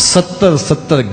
70-70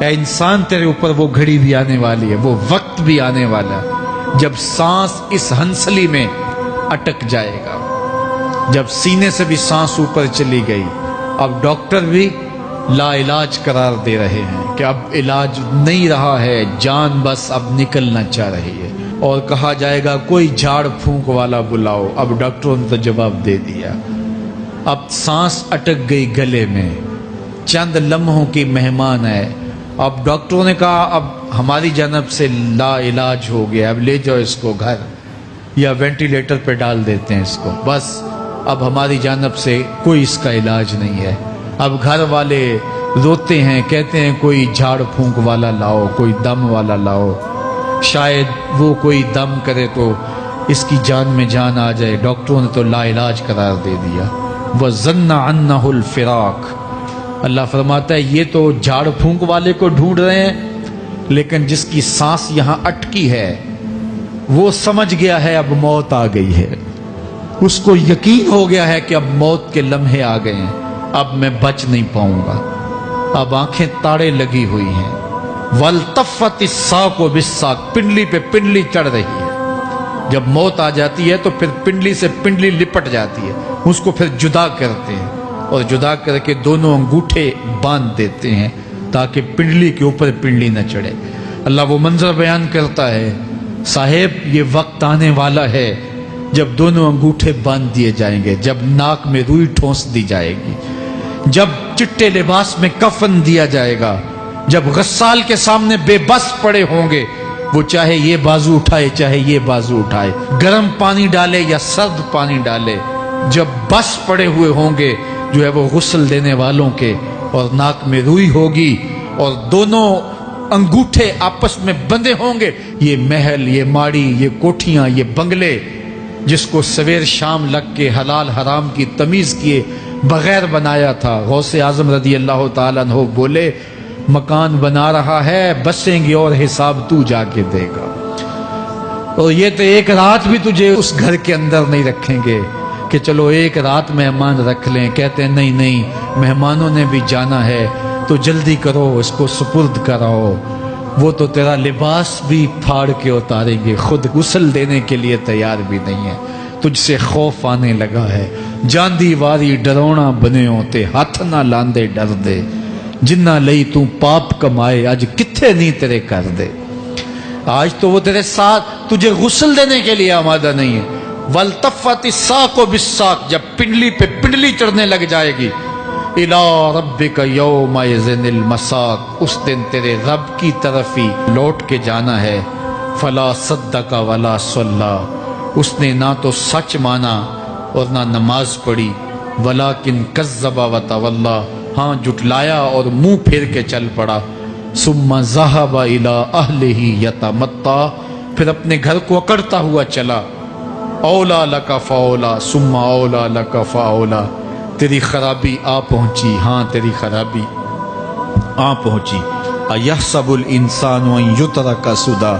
اے انسان تیرے اوپر وہ گھڑی بھی آنے والی ہے، وہ وقت بھی آنے والا ہے جب سانس اس ہنسلی میں اٹک جائے گا، جب سینے سے بھی سانس اوپر چلی گئی، اب ڈاکٹر بھی لا علاج قرار دے رہے ہیں کہ اب علاج نہیں رہا ہے، جان بس اب نکلنا چاہ رہی ہے، اور کہا جائے گا کوئی جھاڑ پھونک والا بلاؤ۔ اب ڈاکٹروں نے تو جواب دے دیا، اب سانس اٹک گئی گلے میں، چند لمحوں کی مہمان ہے۔ اب ڈاکٹروں نے کہا اب ہماری جانب سے لا علاج ہو گیا، اب لے جاؤ اس کو گھر یا وینٹیلیٹر پہ ڈال دیتے ہیں اس کو، بس اب ہماری جانب سے کوئی اس کا علاج نہیں ہے۔ اب گھر والے روتے ہیں، کہتے ہیں کوئی جھاڑ پھونک والا لاؤ، کوئی دم والا لاؤ، شاید وہ کوئی دم کرے تو اس کی جان میں جان آ جائے۔ ڈاکٹروں نے تو لا علاج قرار دے دیا۔ وَظَنَّ عَنَّهُ الْفِرَاقُ، اللہ فرماتا ہے یہ تو جھاڑ پھونک والے کو ڈھونڈ رہے ہیں، لیکن جس کی سانس یہاں اٹکی ہے وہ سمجھ گیا ہے اب موت آ گئی ہے، اس کو یقین ہو گیا ہے کہ اب موت کے لمحے آ گئے ہیں، اب میں بچ نہیں پاؤں گا۔ اب آنکھیں تاڑے لگی ہوئی ہیں، وَالْتَفَّتِ السَّاقُ بِالسَّاقِ، پنڈلی پہ پنڈلی چڑھ رہی ہے۔ جب موت آ جاتی ہے تو پھر پنڈلی سے پنڈلی لپٹ جاتی ہے، اس کو پھر جدا کرتے ہیں اور جدا کر کے دونوں انگوٹھے باندھ دیتے ہیں تاکہ پنڈلی کے اوپر پنڈلی نہ چڑھے۔ اللہ وہ منظر بیان کرتا ہے، صاحب یہ وقت آنے والا ہے جب دونوں انگوٹھے باندھ دیے جائیں گے، جب ناک میں روئی ٹھونس دی جائے گی، جب چٹے لباس میں کفن دیا جائے گا، جب غسال کے سامنے بے بس پڑے ہوں گے، وہ چاہے یہ بازو اٹھائے چاہے یہ بازو اٹھائے، گرم پانی ڈالے یا سرد پانی ڈالے، جب بس پڑے ہوئے ہوں گے جو ہے وہ غسل دینے والوں کے، اور ناک میں روئی ہوگی اور دونوں انگوٹھے آپس میں بندھے ہوں گے۔ یہ محل، یہ ماڑی، یہ کوٹھیاں، یہ بنگلے جس کو سویر شام لگ کے حلال حرام کی تمیز کیے بغیر بنایا تھا، غوث اعظم رضی اللہ تعالیٰ عنہ بولے مکان بنا رہا ہے، بسیں گے اور حساب تو جا کے دے گا، اور یہ تو ایک رات بھی تجھے اس گھر کے اندر نہیں رکھیں گے کہ چلو ایک رات مہمان رکھ لیں۔ کہتے ہیں نہیں نہیں، مہمانوں نے بھی جانا ہے تو جلدی کرو، اس کو سپرد کراؤ، وہ تو تیرا لباس بھی پھاڑ کے اتاریں گے، خود غسل دینے کے لیے تیار بھی نہیں ہے، تجھ سے خوف آنے لگا ہے۔ جاندی واری ڈرونا بنے ہوتے، ہاتھ نہ لاندے ڈر دے، جنہ لئی تو پاپ کمائے اج کتھے نہیں تیرے کر دے۔ آج تو وہ تیرے ساتھ تجھے غسل دینے کے لیے آمادہ نہیں ہے۔ وَالْتَفَّتِ السَّاقُ بِالسَّاقِ، جب پنڈلی پہ پنڈلی چڑھنے لگ جائے گی، إِلَىٰ رَبِّكَ يَوْمَئِذٍ الْمَسَاقُ، اس دن تیرے رب کی طرف ہی لوٹ کے جانا ہے۔ فَلَا صَدَّقَ وَلَا صَلَّىٰ، اس نے نہ تو سچ مانا اور نہ نماز پڑھی، وَلَٰكِنْ كَذَّبَ وَتَوَلَّىٰ، ہاں جھٹلایا اور منہ پھیر کے چل پڑا۔ ثُمَّ ذَهَبَ إِلَىٰ أَهْلِهِ يَتَمَطَّىٰ، پھر اپنے گھر کو اکڑتا ہوا چلا۔ اولا لک فاولا ثم اولا لک فاولا، تیری خرابی آ پہنچی، ہاں تیری خرابی آ پہنچی۔ ایحسب الانسان ان یترک سدی،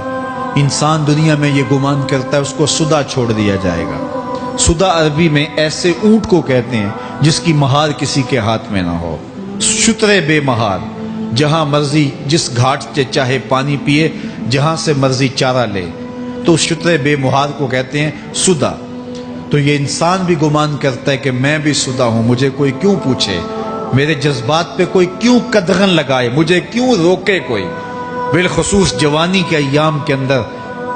انسان دنیا میں یہ گمان کرتا ہے اس کو سدا چھوڑ دیا جائے گا۔ سدا عربی میں ایسے اونٹ کو کہتے ہیں جس کی مہار کسی کے ہاتھ میں نہ ہو، شترے بے مہار، جہاں مرضی جس گھاٹ سے چاہے پانی پیے، جہاں سے مرضی چارہ لے، تو شترے بے مہار کو کہتے ہیں سدا۔ تو یہ انسان بھی گمان کرتا ہے کہ میں بھی سدا ہوں، مجھے کوئی کیوں پوچھے، میرے جذبات پہ کوئی کیوں قدغن لگائے، مجھے کیوں روکے کوئی۔ بالخصوص جوانی کے ایام کے اندر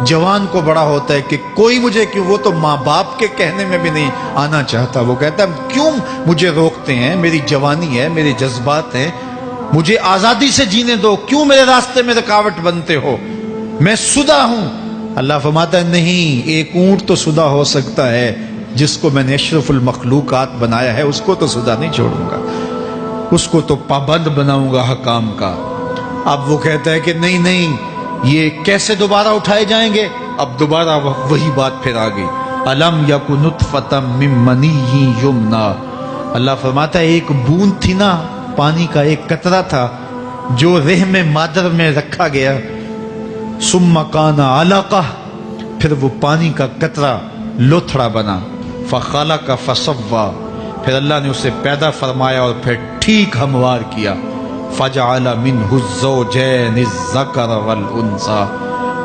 جوان کو بڑا ہوتا ہے کہ کوئی مجھے کیوں، وہ تو ماں باپ کے کہنے میں بھی نہیں آنا چاہتا، وہ کہتا ہے کیوں مجھے روکتے ہیں، میری جوانی ہے، میرے جذبات ہیں، مجھے آزادی سے جینے دو، کیوں میرے راستے میں رکاوٹ بنتے ہو، میں سدا ہوں۔ اللہ فرماتا ہے نہیں، ایک اونٹ تو سدا ہو سکتا ہے، جس کو میں نے اشرف المخلوقات بنایا ہے اس کو تو سدا نہیں چھوڑوں گا، اس کو تو پابند بناؤں گا حکام کا۔ اب وہ کہتا ہے کہ نہیں نہیں، یہ کیسے دوبارہ اٹھائے جائیں گے؟ اب دوبارہ وہی بات پھر آ گئی، الم یک نطفۃ من منی یمنا، اللہ فرماتا ہے ایک بوند تھی نا، پانی کا ایک قطرہ تھا جو رحم مادر میں رکھا گیا، ثم کان علقہ، پھر وہ پانی کا قطرہ لوتھڑا بنا، فخلق فسوی، پھر اللہ نے اسے پیدا فرمایا اور پھر ٹھیک ہموار کیا، فجعل منہ الزوجین الذکر والانثی،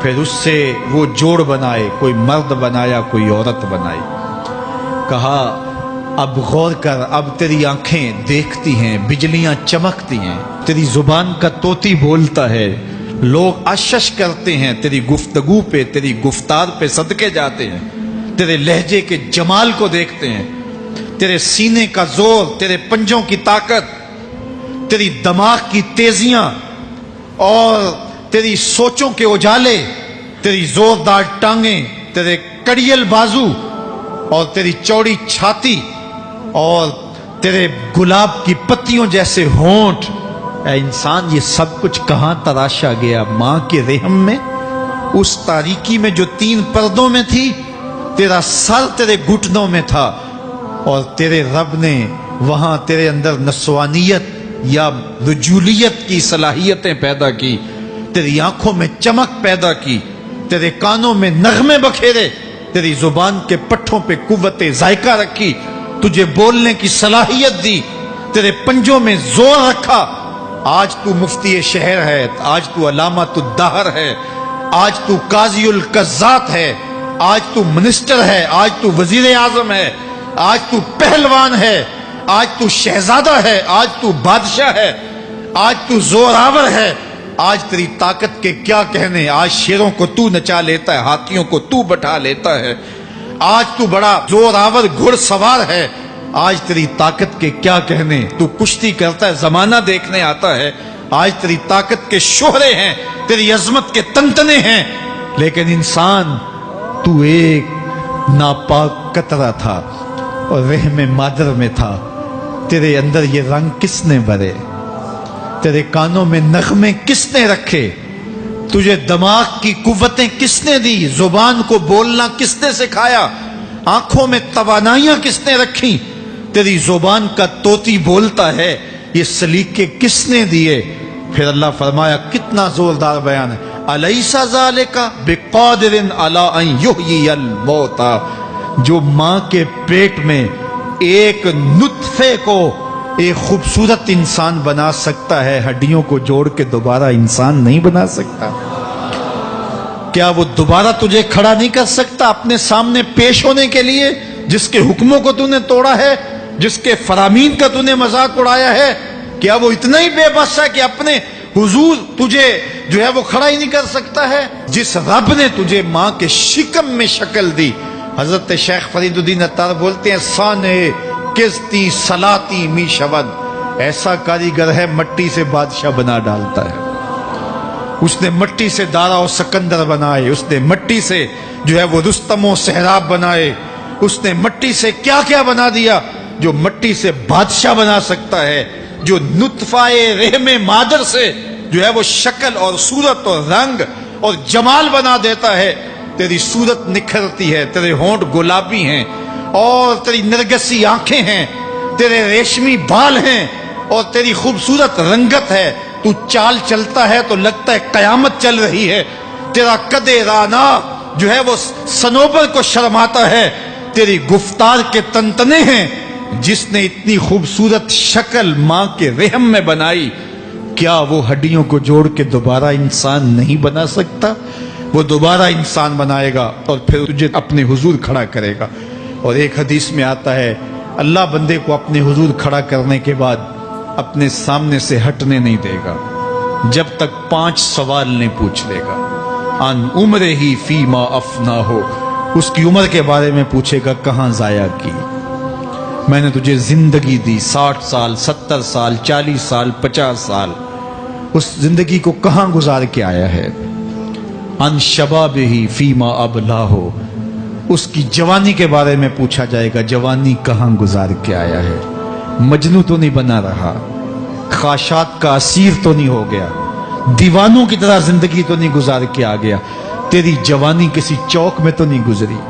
پھر اس سے وہ جوڑ بنائے، کوئی مرد بنایا کوئی عورت بنائی۔ کہا اب غور کر، اب تیری آنکھیں دیکھتی ہیں، بجلیاں چمکتی ہیں، تیری زبان کا طوطی بولتا ہے، لوگ اشش کرتے ہیں تیری گفتگو پہ، تیری گفتار پہ صدقے جاتے ہیں، تیرے لہجے کے جمال کو دیکھتے ہیں، تیرے سینے کا زور، تیرے پنجوں کی طاقت، تیری دماغ کی تیزیاں اور تیری سوچوں کے اجالے، تیری زوردار ٹانگیں، تیرے کڑیل بازو اور تیری چوڑی چھاتی اور تیرے گلاب کی پتیوں جیسے ہونٹ۔ اے انسان، یہ سب کچھ کہاں تراشا گیا؟ ماں کے رحم میں، اس تاریکی میں جو 3 پردوں میں تھی۔ تیرا سر تیرے گھٹنوں میں تھا اور تیرے رب نے وہاں تیرے اندر نسوانیت یا رجولیت کی صلاحیتیں پیدا کی، تیری آنکھوں میں چمک پیدا کی، تیرے کانوں میں نغمے بکھیرے، تیری زبان کے پٹھوں پہ قوت ذائقہ رکھی، تجھے بولنے کی صلاحیت دی، تیرے پنجوں میں زور رکھا۔ آج تو مفتی شہر ہے، آج تو علامۃ الدہر ہے، آج تو قاضی القضات ہے، آج تو منسٹر ہے، آج تو وزیر اعظم ہے، آج تو پہلوان ہے، آج تو شہزادہ ہے، آج تو بادشاہ ہے، آج تو زوراور ہے۔ آج تیری طاقت کے کیا کہنے، آج شیروں کو تو نچا لیتا ہے، ہاتھیوں کو تو بٹھا لیتا ہے، آج تو بڑا زوراور گھڑ سوار ہے۔ آج تیری طاقت کے کیا کہنے، تو کشتی کرتا ہے، زمانہ دیکھنے آتا ہے۔ آج تیری طاقت کے شوہرے ہیں، تیری عظمت کے تنتنے ہیں، لیکن انسان تو ایک ناپاک قطرہ تھا اور رحم مادر میں تھا۔ تیرے اندر یہ رنگ کس نے بھرے؟ تیرے کانوں میں نغمے کس نے رکھے؟ تجھے دماغ کی قوتیں کس نے دی؟ زبان کو بولنا کس نے سکھایا؟ آنکھوں میں توانائیاں کس نے رکھی؟ تیری زبان کا طوطی بولتا ہے، یہ سلیقے کس نے دیے؟ پھر اللہ فرمایا، کتنا زوردار بیان ہے، الیس ذالک بقادر علی ان یحیی الموتى، جو ماں کے پیٹ میں ایک نطفے کو ایک خوبصورت انسان بنا سکتا ہے، ہڈیوں کو جوڑ کے دوبارہ انسان نہیں بنا سکتا؟ کیا وہ دوبارہ تجھے کھڑا نہیں کر سکتا اپنے سامنے پیش ہونے کے لیے، جس کے حکموں کو تو نے توڑا ہے، جس کے فرامین کا تو نے مذاق اڑایا ہے؟ کیا وہ اتنا ہی بے بس ہے کہ اپنے حضور تجھے جو ہے وہ کھڑا ہی نہیں کر سکتا ہے؟ جس رب نے تجھے ماں کے شکم میں شکل دی، حضرت شیخ فرید الدین عطار بولتے ہیں، سانے کستی سلاتی می شود، ایسا کاریگر ہے مٹی سے بادشاہ بنا ڈالتا ہے۔ اس نے مٹی سے دارا و سکندر بنائے، اس نے مٹی سے جو ہے وہ رستم و سہراب بنائے، اس نے مٹی سے کیا کیا بنا دیا جو مٹی سے بادشاہ بنا سکتا ہے، جو نطفہ رحم مادر سے جو ہے وہ شکل اور صورت اور رنگ اور جمال بنا دیتا ہے۔ تیری صورت نکھرتی ہے، تیرے ہونٹ گلابی ہیں اور تیری نرگسی آنکھیں ہیں، تیرے ریشمی بال ہیں اور تیری خوبصورت رنگت ہے، تو چال چلتا ہے تو لگتا ہے قیامت چل رہی ہے، تیرا قد رانا جو ہے وہ صنوبر کو شرماتا ہے، تیری گفتار کے تنتنے ہیں۔ جس نے اتنی خوبصورت شکل ماں کے رحم میں بنائی، کیا وہ ہڈیوں کو جوڑ کے دوبارہ انسان نہیں بنا سکتا؟ وہ دوبارہ انسان بنائے گا اور پھر تجھے اپنے حضور کھڑا کرے گا۔ اور ایک حدیث میں آتا ہے، اللہ بندے کو اپنے حضور کھڑا کرنے کے بعد اپنے سامنے سے ہٹنے نہیں دے گا جب تک 5 سوال نہیں پوچھ لے گا۔ ان عمرہ ہی فیما افنا ہو، اس کی عمر کے بارے میں پوچھے گا، کہاں ضائع کی؟ میں نے تجھے زندگی دی، 60 سال 70 سال 40 سال 50 سال، اس زندگی کو کہاں گزار کے آیا ہے؟ ان شباب ہی فیما ابلا ہو، اس کی جوانی کے بارے میں پوچھا جائے گا، جوانی کہاں گزار کے آیا ہے؟ مجنوں تو نہیں بنا رہا، خواہشات کا اسیر تو نہیں ہو گیا، دیوانوں کی طرح زندگی تو نہیں گزار کے آ گیا؟ تیری جوانی کسی چوک میں تو نہیں گزری،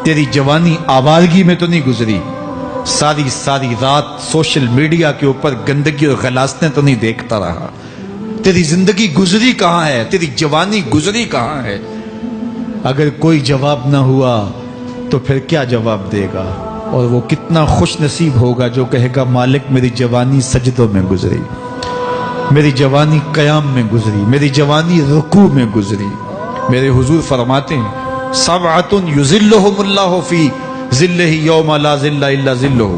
تیری جوانی آوارگی میں تو نہیں گزری، ساری رات سوشل میڈیا کے اوپر گندگی اور غلاظتیں تو نہیں دیکھتا رہا؟ تیری زندگی گزری کہاں ہے؟ تیری جوانی گزری کہاں ہے؟ اگر کوئی جواب نہ ہوا تو پھر کیا جواب دے گا؟ اور وہ کتنا خوش نصیب ہوگا جو کہے گا، مالک میری جوانی سجدوں میں گزری۔ میری جوانی قیام میں گزری، میری جوانی رکوع میں گزری۔ میرے حضور فرماتے ہیں سبعۃ یظلھم اللہ فی ظلہ یوم لا ظل الا ظلہ،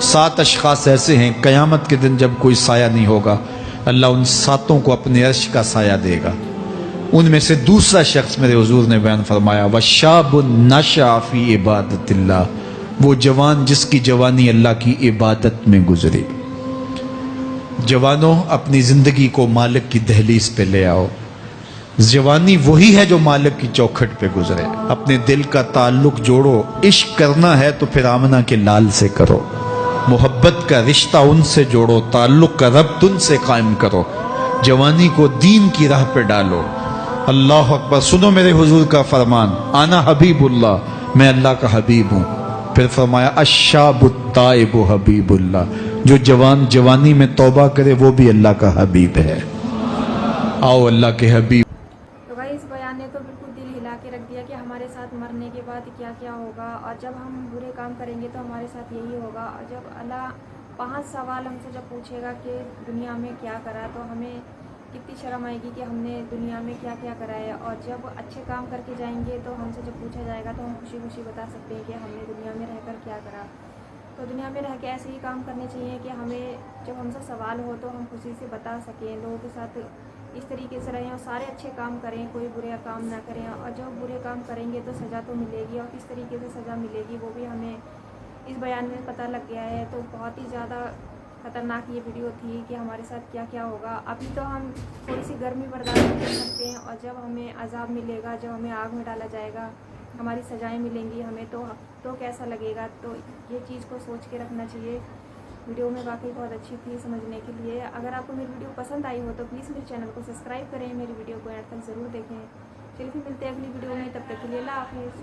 7 اشخاص ایسے ہیں قیامت کے دن جب کوئی سایہ نہیں ہوگا، اللہ ان 7 کو اپنے عرش کا سایہ دے گا۔ ان میں سے دوسرا شخص میرے حضور نے بیان فرمایا وشاب نشأ فی عبادت اللہ، وہ جوان جس کی جوانی اللہ کی عبادت میں گزری۔ جوانوں اپنی زندگی کو مالک کی دہلیز پہ لے آؤ۔ جوانی وہی ہے جو مالک کی چوکھٹ پہ گزرے۔ اپنے دل کا تعلق جوڑو، عشق کرنا ہے تو پھر آمنہ کے لال سے کرو، محبت کا رشتہ ان سے جوڑو، تعلق کا ربط ان سے قائم کرو، جوانی کو دین کی راہ پہ ڈالو۔ اللہ اکبر۔ سنو میرے حضور کا فرمان، انا حبیب اللہ، میں اللہ کا حبیب ہوں۔ پھر فرمایا الشاب التائب حبیب اللہ، جو جوان جوانی میں توبہ کرے وہ بھی اللہ کا حبیب ہے۔ آؤ اللہ کے حبیب۔ تو بھائی اس بیان نے تو بالکل دل ہلا کے رکھ دیا کہ ہمارے ساتھ مرنے کے بعد کیا کیا ہوگا، اور جب ہم برے کام کریں گے تو ہمارے ساتھ یہی ہوگا، اور جب اللہ 5 سوال ہم سے جب پوچھے گا کہ دنیا میں کیا کرا، تو ہمیں کتنی شرم آئے گی کہ ہم نے دنیا میں کیا کیا کرا ہے۔ اور جب اچھے کام کر کے جائیں گے تو ہم سے جب پوچھا جائے گا تو ہم خوشی خوشی بتا سکتے ہیں کہ ہم نے دنیا میں رہ کر کیا کرا۔ تو دنیا میں رہ کے ایسے ہی کام کرنے چاہیے کہ ہمیں جب ہم سے سوال ہو تو ہم خوشی سے بتا سکیں، لوگوں کے ساتھ اس طریقے سے رہیں اور سارے اچھے کام کریں، کوئی برے کام نہ کریں، اور جب برے کام کریں گے تو سزا تو ملے گی، اور کس طریقے سے سزا ملے گی وہ بھی ہمیں اس بیان میں پتہ لگ گیا ہے۔ تو بہت ہی زیادہ خطرناک یہ ویڈیو تھی کہ ہمارے ساتھ کیا کیا ہوگا۔ ابھی تو ہم تھوڑی سی گرمی برداشت کر سکتے ہیں، اور جب ہمیں عذاب ملے گا، جب ہمیں آگ میں ڈالا جائے گا، ہماری سزائیں ملیں گی ہمیں، تو کیسا لگے گا۔ تو یہ چیز کو سوچ کے رکھنا چاہیے۔ ویڈیو میں واقعی بہت اچھی تھی سمجھنے کے لیے۔ اگر آپ کو میری ویڈیو پسند آئی ہو تو پلیز میرے چینل کو سبسکرائب کریں، میری ویڈیو کو اینڈ تک ضرور دیکھیں۔ چلیے پھر ملتے ہیں اگلی ویڈیو میں، تب تک کے لیے اللہ حافظ۔